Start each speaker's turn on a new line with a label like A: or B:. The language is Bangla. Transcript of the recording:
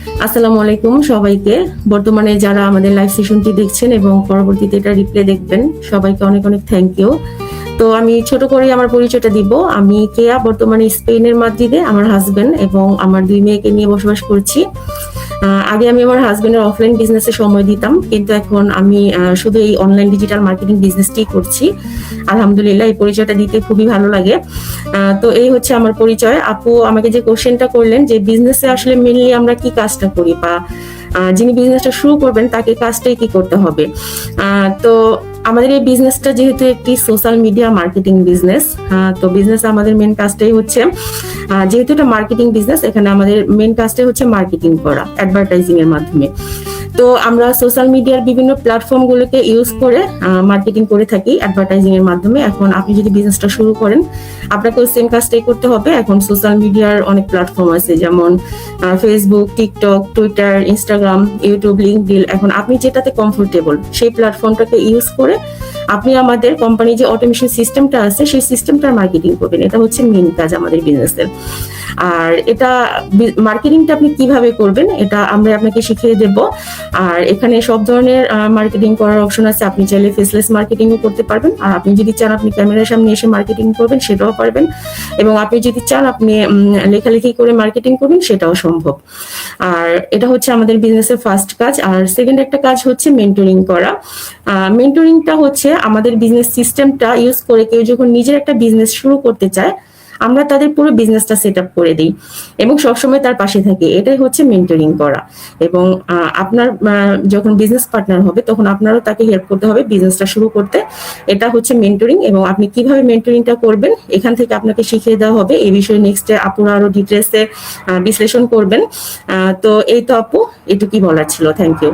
A: আসসালামু আলাইকুম সবাইকে। বর্তমানে যারা আমাদের লাইভ সেশনটি দেখছেন এবং পরবর্তীতে এটা রিপ্লে দেখবেন, সবাইকে অনেক অনেক থ্যাংক ইউ। তো আমি ছোট করে আমার পরিচয়টা দিব। আমি কেয়া, বর্তমানে স্পেনের মাদ্রিদে আমার হাজবেন্ড এবং আমার 2 মেয়েকে নিয়ে বসবাস করছি। আগে আমি আমার হাজবেন্ডের অফলাইন বিজনেসে সময় দিতাম, কিন্তু এখন আমি শুধু এই অনলাইন ডিজিটাল মার্কেটিং বিজনেসটি করছি। আলহামদুলিল্লাহ, এই পরিচয়টা দিতে খুবই ভালো লাগে। তো এই হচ্ছে আমার পরিচয়। আপু আমাকে যে কোশ্চেনটা করলেন যে বিজনেসে আসলে মেনলি আমরা কি কাজটা করি, বা যিনি বিজনেসটা শুরু করবেন তাকে কাজটাই কি করতে হবে। তো আমাদের এই বিজনেসটা যেহেতু একটি সোশ্যাল মিডিয়া মার্কেটিং বিজনেস, তো বিজনেস আমাদের মেন কাজটাই হচ্ছে, যেহেতু এটা মার্কেটিং বিজনেস, এখানে আমাদের মেন কাজটাই হচ্ছে মার্কেটিং করা অ্যাডভার্টাইজিং এর মাধ্যমে। তো আমরা সোশ্যাল মিডিয়ার বিভিন্ন প্ল্যাটফর্ম গুলোকে ইউজ করে মার্কেটিং করে থাকি অ্যাডভার্টাইজিং এর মাধ্যমে। এখন আপনি যদি বিজনেসটা শুরু করেন, আপনাকেও সেম কাজটাই করতে হবে। এখন সোশ্যাল মিডিয়ার অনেক প্ল্যাটফর্ম আছে, যেমন Facebook, TikTok, Twitter, Instagram, YouTube, LinkedIn. এখন আপনি যেটাতে কমফোর্টেবল সেই প্ল্যাটফর্মটাকে ইউজ করে আপনি আমাদের কোম্পানি যে অটোমেশন সিস্টেমটা আছে সেই সিস্টেমটার মার্কেটিং করবেন। এটা হচ্ছে মেইন কাজ আমাদের বিজনেসের। আর এটা মার্কেটিংটা আপনি কিভাবে করবেন এটা আমরা আপনাকে শিখিয়ে দেব। আর এখানে সব ধরনের মার্কেটিং করার অপশন আছে। আপনি চাইলে ফেসলেস মার্কেটিংও করতে পারবেন, আর আপনি যদি চান আপনি ক্যামেরার সামনে এসে মার্কেটিং করবেন সেটাও পারবেন, এবং আপনি যদি চান আপনি লেখালেখি করে মার্কেটিং করবেন সেটাও সম্ভব। আর এটা হচ্ছে আমাদের বিজনেসের ফার্স্ট কাজ। আর সেকেন্ড একটা কাজ হচ্ছে মেন্টরিং করা। মেন্টরিংটা হচ্ছে আমাদের বিজনেস সিস্টেমটা ইউজ করে কেউ যখন নিজের একটা বিজনেস শুরু করতে চায়, আমরা তাদের পুরো বিজনেসটা সেট আপ করে দিই এবং সবসময় তার পাশে থাকি। এটাই হচ্ছে মেন্টরিং করা। এবং আপনার যখন বিজনেস পার্টনার হবে তখন আপনারও তাকে হেল্প করতে হবে বিজনেসটা শুরু করতে। এটা হচ্ছে মেন্টরিং। এবং আপনি কিভাবে মেন্টরিংটা করবেন এখান থেকে আপনাকে শিখিয়ে দেওয়া হবে। এই বিষয়ে নেক্সটে আপুরা আরো ডিটেলসে বিশ্লেষণ করবেন। তো এই তো আপু, এটুকুই বলার ছিল। Thank you.